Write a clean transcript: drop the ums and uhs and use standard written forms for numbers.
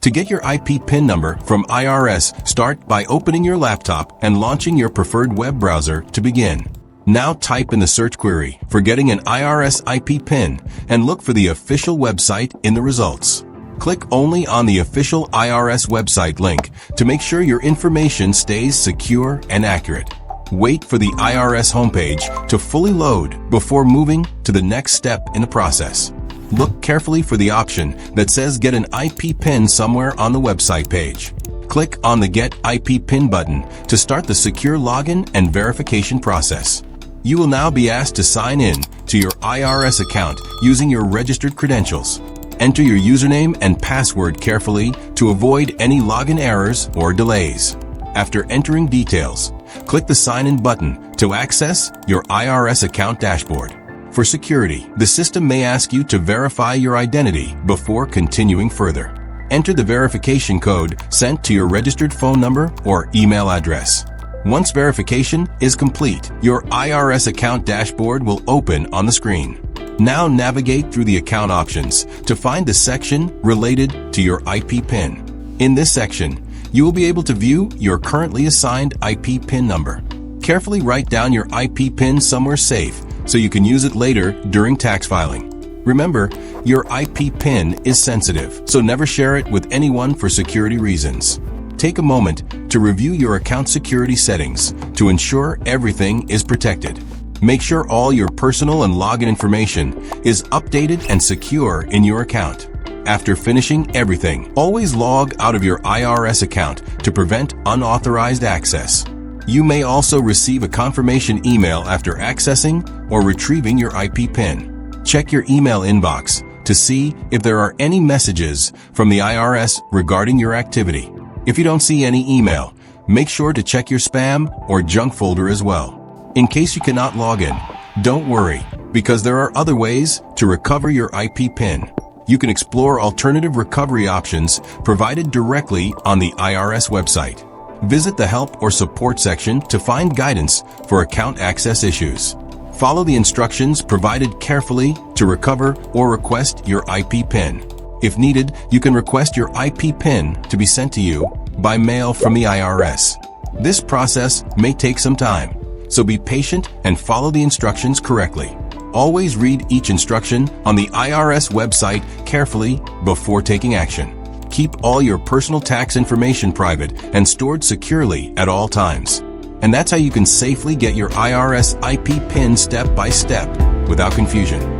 To get your IP PIN number from IRS, start by opening your laptop and launching your preferred web browser to begin. Now type in the search query for getting an IRS IP PIN and look for the official website in the results. Click only on the official IRS website link to make sure your information stays secure and accurate. Wait for the IRS homepage to fully load before moving to the next step in the process. Look carefully for the option that says Get an IP PIN somewhere on the website page. Click on the Get IP PIN button to start the secure login and verification process. You will now be asked to sign in to your IRS account using your registered credentials. Enter your username and password carefully to avoid any login errors or delays. After entering details, click the Sign In button to access your IRS account dashboard. For security, the system may ask you to verify your identity before continuing further. Enter the verification code sent to your registered phone number or email address. Once verification is complete, your IRS account dashboard will open on the screen. Now navigate through the account options to find the section related to your IP PIN. In this section, you will be able to view your currently assigned IP PIN number. Carefully write down your IP PIN somewhere safe so you can use it later during tax filing. Remember, your IP PIN is sensitive, so never share it with anyone for security reasons. Take a moment to review your account security settings to ensure everything is protected. Make sure all your personal and login information is updated and secure in your account. After finishing everything, always log out of your IRS account to prevent unauthorized access. You may also receive a confirmation email after accessing or retrieving your IP PIN. Check your email inbox to see if there are any messages from the IRS regarding your activity. If you don't see any email, make sure to check your spam or junk folder as well. In case you cannot log in, don't worry, because there are other ways to recover your IP PIN. You can explore alternative recovery options provided directly on the IRS website. Visit the Help or Support section to find guidance for account access issues. Follow the instructions provided carefully to recover or request your IP PIN. If needed, you can request your IP PIN to be sent to you by mail from the IRS. This process may take some time, so be patient and follow the instructions correctly. Always read each instruction on the IRS website carefully before taking action. Keep all your personal tax information private and stored securely at all times. And that's how you can safely get your IRS IP PIN step by step without confusion.